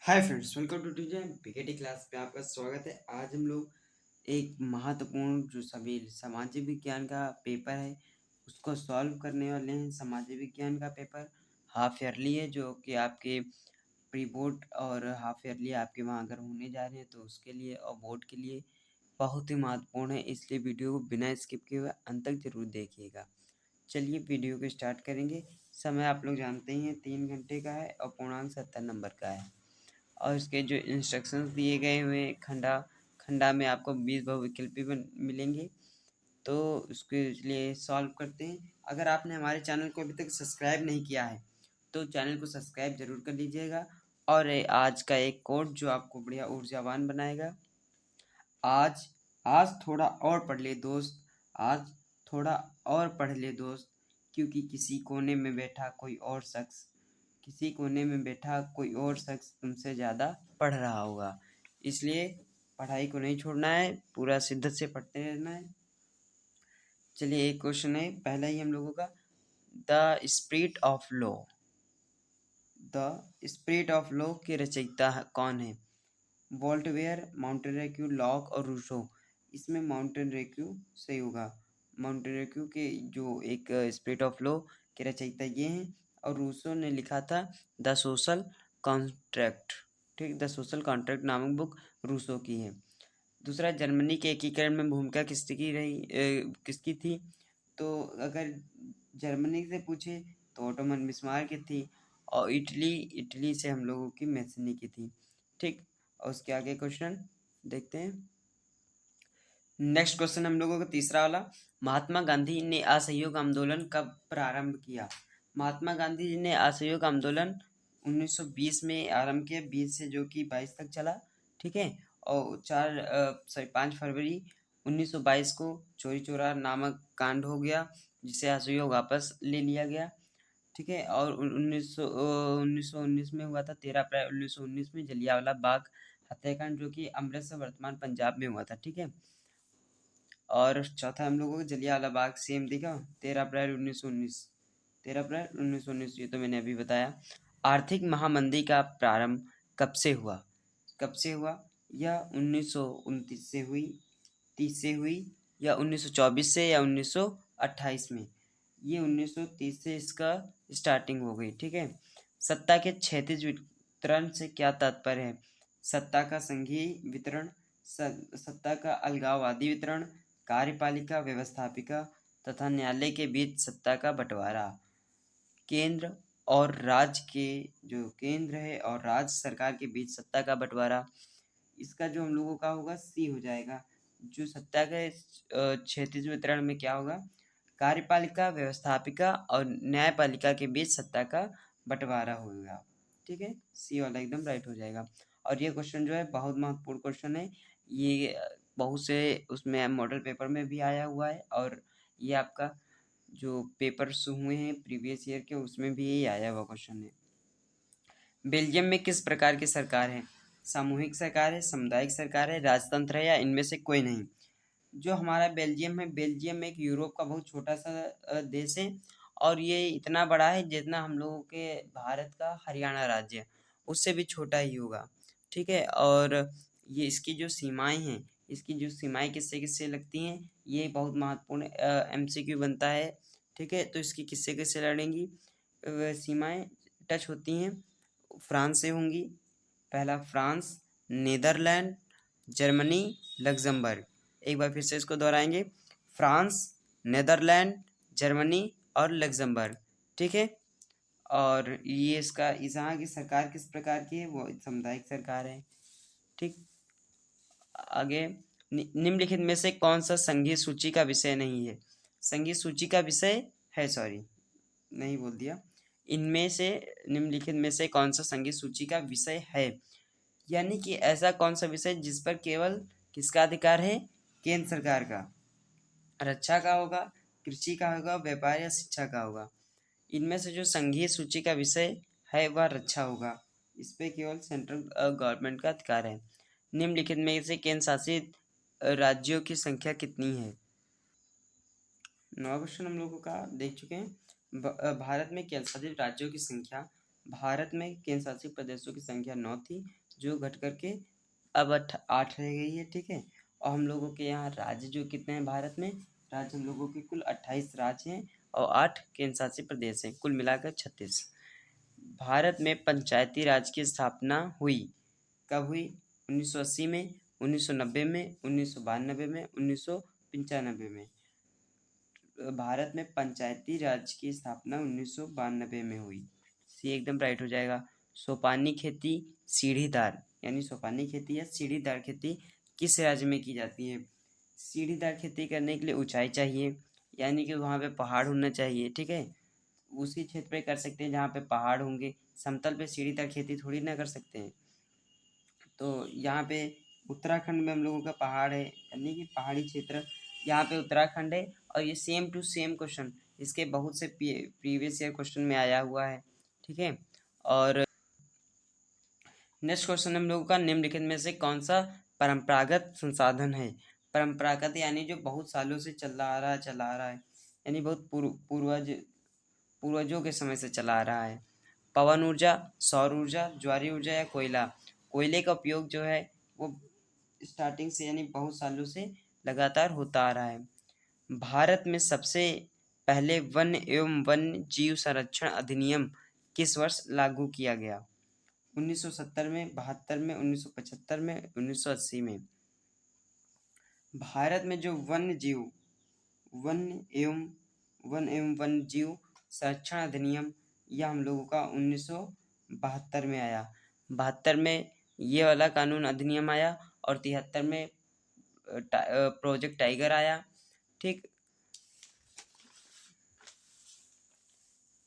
Hi friends, welcome to TJ PKT class पे आपका स्वागत है। आज हम लोग एक महत्वपूर्ण जो सभी सामाजिक विज्ञान का पेपर है उसको सॉल्व करने वाले हैं। सामाजिक विज्ञान का पेपर हाफ ईयरली है, जो कि आपके प्री बोर्ड और हाफ ईयरली आपके वहाँ अगर होने जा रहे हैं तो उसके लिए और बोर्ड के लिए बहुत ही महत्वपूर्ण है। इसलिए वीडियो को बिना स्किप किए हुए अंत तक जरूर देखिएगा। चलिए वीडियो को स्टार्ट करेंगे। समय आप लोग जानते ही हैं 3 घंटे का है और पूर्णांक 70 नंबर का है। और इसके जो इंस्ट्रक्शंस दिए गए हुए हैं, खंडा में आपको 20 बहुविकल्पी मिलेंगे, तो उसके लिए सॉल्व करते हैं। अगर आपने हमारे चैनल को अभी तक सब्सक्राइब नहीं किया है तो चैनल को सब्सक्राइब जरूर कर लीजिएगा। और आज का एक कोड जो आपको बढ़िया ऊर्जावान बनाएगा। आज आज थोड़ा और पढ़ ले दोस्त, आज थोड़ा और पढ़ ले दोस्त, क्योंकि किसी कोने में बैठा कोई और शख्स तुमसे ज़्यादा पढ़ रहा होगा। इसलिए पढ़ाई को नहीं छोड़ना है, पूरा शिद्दत से पढ़ते रहना है। चलिए एक क्वेश्चन है पहला ही हम लोगों का। The spirit of law the spirit of law के रचयिता कौन है? वोल्टेयर, मॉन्टेस्क्यू, लॉक और रूसो। इसमें मॉन्टेस्क्यू सही होगा। मॉन्टेस्क्यू के जो एक स्पिरिट ऑफ लॉ के रचयिता ये हैं, और रूसो ने लिखा था द सोशल कॉन्ट्रैक्ट। ठीक, द सोशल कॉन्ट्रैक्ट नामक बुक रूसो की है। दूसरा, जर्मनी के एकीकरण में भूमिका किसकी थी? तो अगर जर्मनी से पूछे तो ओटोमन बिस्मार्क की थी, और इटली से हम लोगों की मैसनी की थी। ठीक, और उसके आगे क्वेश्चन देखते हैं। नेक्स्ट क्वेश्चन हम लोगों का तीसरा वाला। महात्मा गांधी ने असहयोग आंदोलन कब प्रारंभ किया? महात्मा गांधी जी ने असहयोग आंदोलन 1920 में आरंभ किया, 20 से जो कि 22 तक चला। ठीक है, और 5 फरवरी 1922 को चोरी चोरा नामक कांड हो गया, जिसे असहयोग वापस ले लिया गया। ठीक है, और 1919 में हुआ था 13 अप्रैल 1919 में जलियांवाला बाग हत्याकांड, जो कि अमृतसर वर्तमान पंजाब में हुआ था। ठीक है, और चौथा हम लोगों को जलियांवाला बाग सेम दिखा 13 अप्रैल 1919। 13 अप्रैल 1919, ये तो मैंने अभी बताया। आर्थिक महामंदी का प्रारंभ कब से हुआ? यह 1929 से हुई, 30 से हुई, या 1924 से, या 1928 में? ये 1930 से इसका स्टार्टिंग हो गई। ठीक है, सत्ता के क्षैतिज वितरण से क्या तात्पर्य है? सत्ता का संघीय वितरण, सत्ता का अलगाववादी वितरण, कार्यपालिका व्यवस्थापिका तथा न्यायालय के बीच सत्ता का बंटवारा। केंद्र और राज्य के जो केंद्र है और राज्य सरकार के बीच सत्ता का बंटवारा। इसका जो हम लोगों का होगा सी हो जाएगा। जो सत्ता के क्षैतिज वितरण में क्या होगा? कार्यपालिका व्यवस्थापिका और न्यायपालिका के बीच सत्ता का बंटवारा होगा। ठीक है, सी वाला एकदम राइट हो जाएगा। और ये क्वेश्चन जो है बहुत महत्वपूर्ण क्वेश्चन है। ये बहुत से उसमें मॉडल पेपर में भी आया हुआ है, और ये आपका जो पेपर्स हुए हैं प्रीवियस ईयर के उसमें भी यही आया हुआ क्वेश्चन है। बेल्जियम में किस प्रकार की सरकार है? सामूहिक सरकार है, सामुदायिक सरकार है, राजतंत्र है, या इनमें से कोई नहीं? जो हमारा बेल्जियम है, बेल्जियम एक यूरोप का बहुत छोटा सा देश है, और ये इतना बड़ा है जितना हम लोगों के भारत का हरियाणा राज्य है, उससे भी छोटा ही होगा। ठीक है, और ये इसकी जो सीमाएं किससे किससे लगती हैं, ये बहुत महत्वपूर्ण एमसीक्यू बनता है। ठीक है, तो इसकी किससे किससे लड़ेंगी सीमाएं टच होती हैं? फ्रांस से होंगी। पहला फ्रांस, नीदरलैंड, जर्मनी, लग्जमबर्ग। एक बार फिर से इसको दोहराएंगे। फ्रांस, नीदरलैंड, जर्मनी और लग्जमबर्ग। ठीक है, और ये इसका यहाँ की सरकार किस प्रकार की है? वो सामुदायिक सरकार है। ठीक, आगे निम्नलिखित में से कौन सा संघीय सूची का विषय नहीं है? संघीय सूची का विषय है, सॉरी नहीं बोल दिया। इनमें से निम्नलिखित में से कौन सा संघीय सूची का विषय है? यानी कि ऐसा कौन सा विषय जिस पर केवल किसका अधिकार है? केंद्र सरकार का। रक्षा का होगा, कृषि का होगा, व्यापार या शिक्षा का होगा। इनमें से जो संघीय सूची का विषय है वह रक्षा होगा। इस पे केवल सेंट्रल गवर्नमेंट का अधिकार है। निम्नलिखित में से केंद्र शासित राज्यों की संख्या कितनी है? 9 क्वेश्चन हम लोगों का देख चुके हैं। भारत में केंद्र शासित राज्यों की संख्या भारत में केंद्र शासित प्रदेशों की संख्या 9 थी, जो घट करके अब 8 रह गई है, ठीक है। और हम लोगों के यहाँ राज्य जो कितने हैं भारत में, राज्य हम लोगों के कुल 28 राज्य हैं और 8 केंद्र शासित प्रदेश हैं, कुल मिलाकर 36। भारत में पंचायती राज की स्थापना हुई, कब हुई? 1980 में, 1990 में, 1992 में, 1995 में। भारत में पंचायती राज की स्थापना 1992 में हुई। सी एकदम राइट हो जाएगा। सोपानी खेती सीढ़ीदार यानी सोपानी खेती या सीढ़ीदार खेती किस राज्य में की जाती है? सीढ़ीदार खेती करने के लिए ऊंचाई चाहिए, यानी कि वहाँ पे पहाड़ होना चाहिए, ठीक है। उसी क्षेत्र पे कर सकते हैं जहाँ पे पहाड़ होंगे, समतल पे सीढ़ीदार खेती थोड़ी ना कर सकते हैं। तो यहाँ पे उत्तराखंड में हम लोगों का पहाड़ है, यानी कि पहाड़ी क्षेत्र यहाँ पे उत्तराखंड है। और ये सेम टू सेम क्वेश्चन इसके बहुत से प्रीवियस ईयर क्वेश्चन में आया हुआ है, ठीक है। और नेक्स्ट क्वेश्चन हम लोगों का, निम्नलिखित में से कौन सा परंपरागत संसाधन है? परंपरागत यानी जो बहुत सालों से चला आ रहा है, यानी बहुत पूर्वजों के समय से चला आ रहा है। पवन ऊर्जा, सौर ऊर्जा, ज्वारीय ऊर्जा या कोयला? कोयले का उपयोग जो है वो स्टार्टिंग से यानी बहुत सालों से लगातार होता आ रहा है। भारत में सबसे पहले वन्य एवं वन्य जीव संरक्षण अधिनियम किस वर्ष लागू किया गया? 1970 में, 72 में, 1975 में, 1980 में। भारत में जो वन एवं वन्य जीव संरक्षण अधिनियम, यह हम लोगों का 1972 में आया। 72 में ये वाला कानून अधिनियम आया और 73 में प्रोजेक्ट टाइगर आया, ठीक।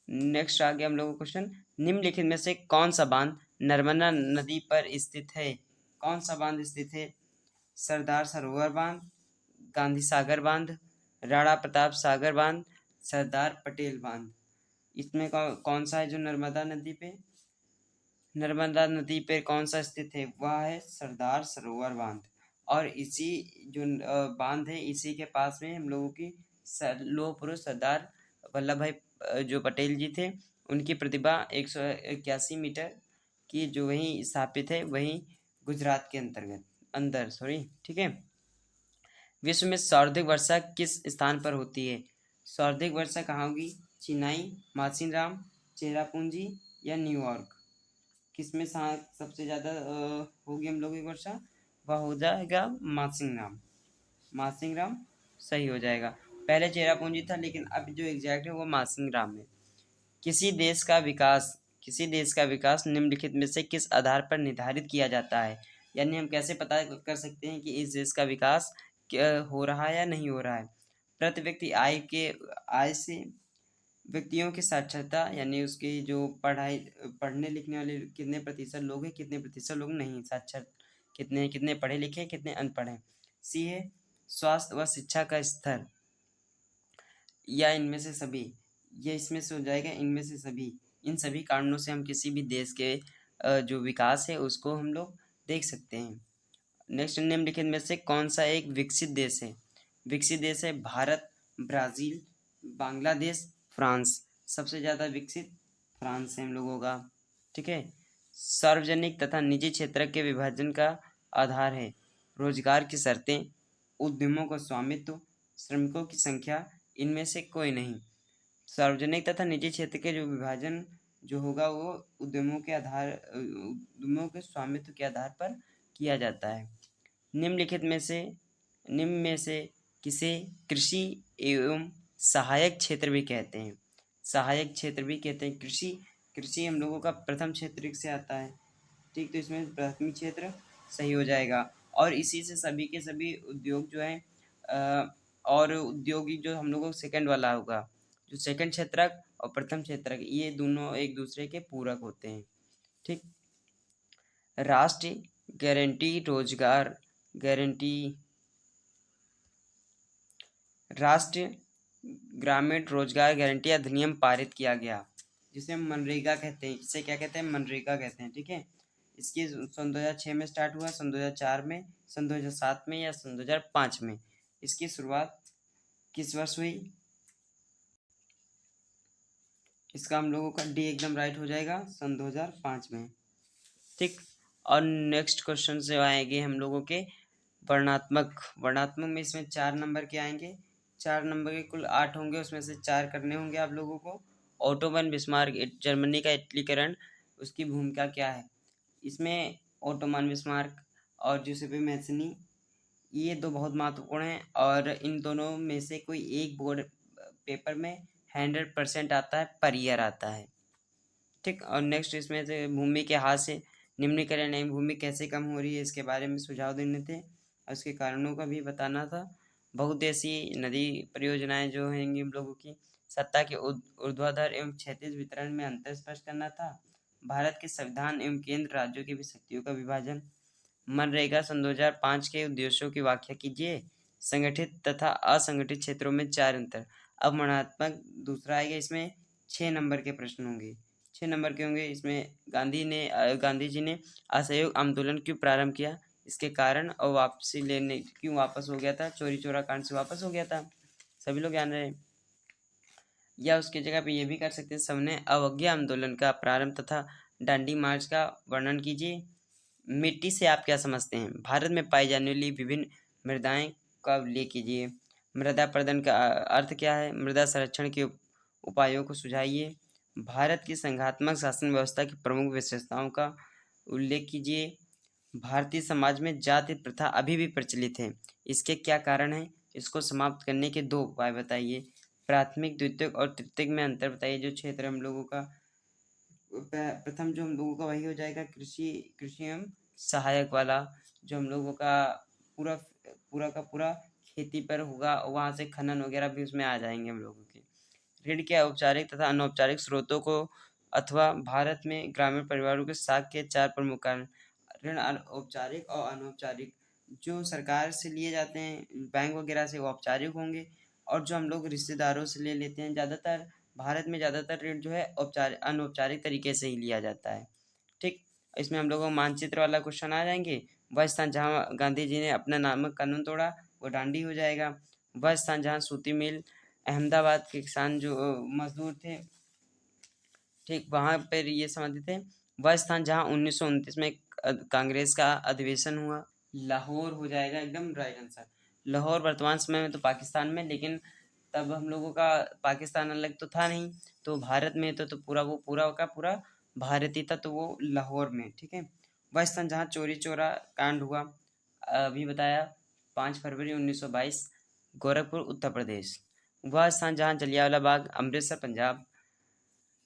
नेक्स्ट आ गया हम लोगों को क्वेश्चन, निम्नलिखित में से कौन सा बांध नर्मदा नदी पर स्थित है? कौन सा बांध स्थित है? सरदार सरोवर बांध, गांधी सागर बांध, राणा प्रताप सागर बांध, सरदार पटेल बांध? इसमें कौन सा है जो नर्मदा नदी पे कौन सा स्थित है? वह है सरदार सरोवर बांध। और इसी जो बांध है, इसी के पास में हम लोगों की लौह पुरुष सरदार वल्लभ भाई जो पटेल जी थे, उनकी प्रतिभा 181 मीटर की जो वहीं स्थापित है, वहीं गुजरात के अंदर ठीक है। विश्व में सर्वाधिक वर्षा किस स्थान पर होती है? सर्वाधिक वर्षा कहाँ होगी? चेन्नई, मासिनराम, चेरापूंजी या न्यूयॉर्क? किसमें सबसे ज़्यादा होगी हम लोगों की वर्षा? वह हो जाएगा मासिंगराम सही हो जाएगा। पहले चेरापूंजी था, लेकिन अब जो एग्जैक्ट है वो मासिंगराम है। किसी देश का विकास निम्नलिखित में से किस आधार पर निर्धारित किया जाता है? यानी हम कैसे पता कर सकते हैं कि इस देश का विकास हो रहा है या नहीं हो रहा है? प्रति व्यक्ति आय से व्यक्तियों की साक्षरता, यानी उसकी जो पढ़ने लिखने वाले कितने प्रतिशत लोग हैं, कितने प्रतिशत लोग नहीं साक्षर, कितने पढ़े लिखे, कितने अनपढ़ हैं। सी है स्वास्थ्य व शिक्षा का स्तर, या इनमें से सभी? ये इसमें से हो जाएगा इनमें से सभी। इन सभी कारणों से हम किसी भी देश के जो विकास है उसको हम लोग देख सकते हैं। नेक्स्ट, निम्नलिखित में से कौन सा एक विकसित देश है? विकसित देश है भारत, ब्राज़ील, बांग्लादेश, फ्रांस। सबसे ज़्यादा विकसित फ्रांस है हम लोगों का, ठीक है। सार्वजनिक तथा निजी क्षेत्र के विभाजन का आधार है रोजगार की शर्तें, उद्यमों का स्वामित्व, श्रमिकों की संख्या, इनमें से कोई नहीं। सार्वजनिक तथा निजी क्षेत्र के जो विभाजन जो होगा वो उद्यमों के स्वामित्व के आधार पर किया जाता है। निम्न में से किसे कृषि एवं सहायक क्षेत्र भी कहते हैं? सहायक क्षेत्र भी कहते हैं कृषि हम लोगों का प्रथम क्षेत्र से आता है, ठीक। तो इसमें प्राथमिक क्षेत्र सही हो जाएगा। और इसी से सभी के सभी उद्योग जो है और औद्योगिक जो हम लोगों को सेकंड वाला होगा, जो सेकंड क्षेत्रक और प्रथम क्षेत्रक, ये दोनों एक दूसरे के पूरक होते हैं, ठीक। राष्ट्रीय गारंटी रोजगार गारंटी राष्ट्रीय ग्रामीण रोजगार गारंटी अधिनियम पारित किया गया, जिसे हम मनरेगा कहते हैं। इसे क्या कहते हैं? मनरेगा कहते हैं, ठीक है। इसकी सन 2006 में स्टार्ट हुआ, सन 2004 में, सन 2007 में या सन 2005 में। इसकी शुरुआत किस वर्ष हुई? इसका हम लोगों का डी एकदम राइट हो जाएगा सन 2005 में। ठीक। और नेक्स्ट क्वेश्चन से आएंगे हम लोगों के वर्णात्मक में इसमें 4 नंबर के आएंगे। 4 नंबर के कुल 8 होंगे, उसमें से 4 करने होंगे आप लोगों को। ओटो वन बिस्मार्क जर्मनी का इटलीकरण, उसकी भूमिका क्या है? इसमें ओटोमन बिस्मार्क और जूसेपे मैथनी, ये दो बहुत महत्वपूर्ण हैं और इन दोनों में से कोई एक बोर्ड पेपर में 100% आता है, पर ईयर आता है। ठीक। और नेक्स्ट इसमें से भूमि के हाथ से निम्नीकरण यानी भूमि कैसे कम हो रही है, इसके बारे में सुझाव देने थे और उसके कारणों का भी बताना था। बहुउद्देशीय नदी परियोजनाएं जो हैं हम लोगों की, सत्ता के ऊर्ध्वाधर एवं क्षैतिज वितरण में अंतर स्पष्ट करना था। भारत के संविधान एवं केंद्र राज्यों की भी शक्तियों का विभाजन। मनरेगा सन 2005 के उद्देश्यों की व्याख्या कीजिए। संगठित तथा असंगठित क्षेत्रों में 4 अंतर। अब वर्णनात्मक दूसरा आएगा, इसमें 6 नंबर के प्रश्न होंगे। 6 नंबर के होंगे। इसमें गांधी जी ने असहयोग आंदोलन क्यों प्रारंभ किया, इसके कारण, और वापसी लेने क्यों वापस हो गया था, चोरी चोरा कांड से वापस हो गया था, सभी लोग जान रहे हैं। या उसकी जगह पे ये भी कर सकते हैं, सबने अवज्ञा आंदोलन का प्रारंभ तथा डांडी मार्च का वर्णन कीजिए। मिट्टी से आप क्या समझते हैं? भारत में पाई जाने वाली विभिन्न मृदाएं का उल्लेख कीजिए। मृदा प्रदन का अर्थ क्या है? मृदा संरक्षण के उपायों को सुझाइए। भारत की संघात्मक शासन व्यवस्था की प्रमुख विशेषताओं का उल्लेख कीजिए। भारतीय समाज में जाति प्रथा अभी भी प्रचलित है, इसके क्या कारण हैं? इसको समाप्त करने के 2 उपाय बताइए। प्राथमिक, द्वितीयक और तृतीयक में अंतर बताइए। जो क्षेत्र हम लोगों का प्रथम जो हम लोगों का वही हो जाएगा कृषि एवं सहायक वाला, जो हम लोगों का पूरा पूरा का पूरा खेती पर होगा, वहाँ से खनन वगैरह भी उसमें आ जाएंगे हम लोगों के। ऋण के औपचारिक तथा अनौपचारिक स्रोतों को अथवा भारत में ग्रामीण परिवारों के साख के 4 प्रमुख कारण। ऋण औपचारिक और अनौपचारिक। जो सरकार से लिए जाते हैं बैंक वगैरह से, वो औपचारिक होंगे, और जो हम लोग रिश्तेदारों से ले लेते हैं, ज़्यादातर भारत में ज़्यादातर ऋण जो है अनौपचारिक तरीके से ही लिया जाता है। ठीक। इसमें हम लोगों को मानचित्र वाला क्वेश्चन आ जाएंगे। वह स्थान जहाँ गांधी जी ने अपना नामक कानून तोड़ा, वो डांडी हो जाएगा। वह स्थान जहाँ सूती मिल, अहमदाबाद के किसान जो मजदूर थे, ठीक, वहाँ पर ये समाधि थे। वह स्थान जहाँ 1929 में कांग्रेस का अधिवेशन हुआ, लाहौर हो जाएगा एकदम राइट आंसर। लाहौर वर्तमान समय में तो पाकिस्तान में, लेकिन तब हम लोगों का पाकिस्तान अलग तो था नहीं, तो भारत में तो पूरा वो पूरा का पूरा भारतीय था, तो वो लाहौर में। ठीक है। वह स्थान जहाँ चोरी चोरा कांड हुआ, अभी बताया, 5 फरवरी 1922, गोरखपुर उत्तर प्रदेश। वह स्थान जहाँ जलियांवाला बाग, अमृतसर पंजाब।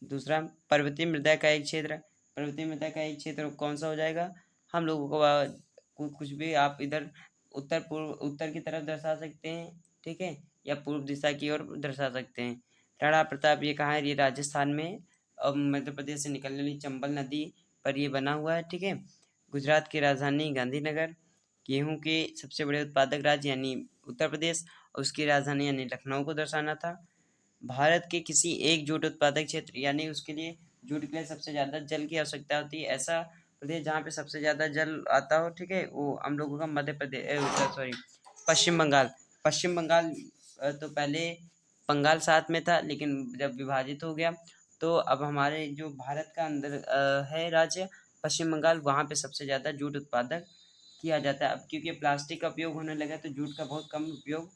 दूसरा, पर्वतीय मृदा का एक क्षेत्र। पर्वतीय मृदा का एक क्षेत्र कौन सा हो जाएगा? हम लोगों को कुछ भी आप इधर उत्तर की तरफ दर्शा सकते हैं, ठीक है, या पूर्व दिशा की ओर दर्शा सकते हैं। राणा प्रताप ये कहाँ है? ये राजस्थान में और मध्य प्रदेश से निकलने वाली चंबल नदी पर ये बना हुआ है। ठीक है। गुजरात की राजधानी गांधीनगर। गेहूं के सबसे बड़े उत्पादक राज्य यानी उत्तर प्रदेश, और उसकी राजधानी यानी लखनऊ को दर्शाना था। भारत के किसी एक जूट उत्पादक क्षेत्र यानी उसके लिए जूट के लिए सबसे ज़्यादा जल की आवश्यकता होती है, ऐसा प्रदेश जहाँ पे सबसे ज़्यादा जल आता हो, ठीक है, वो हम लोगों का मध्य प्रदेश, सॉरी, पश्चिम बंगाल। पश्चिम बंगाल तो पहले बंगाल साथ में था, लेकिन जब विभाजित हो गया तो अब हमारे जो भारत का अंदर है राज्य पश्चिम बंगाल, वहाँ पे सबसे ज़्यादा जूट उत्पादक किया जाता है। अब क्योंकि प्लास्टिक का उपयोग होने लगा तो जूट का बहुत कम उपयोग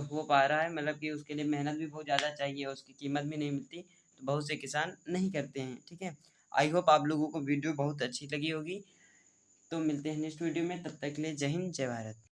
हो पा रहा है, मतलब कि उसके लिए मेहनत भी बहुत ज़्यादा चाहिए और उसकी कीमत भी नहीं मिलती, तो बहुत से किसान नहीं करते हैं। ठीक है। आई होप आप लोगों को वीडियो बहुत अच्छी लगी होगी। तो मिलते हैं नेक्स्ट वीडियो में, तब तक के लिए जय हिंद जय भारत।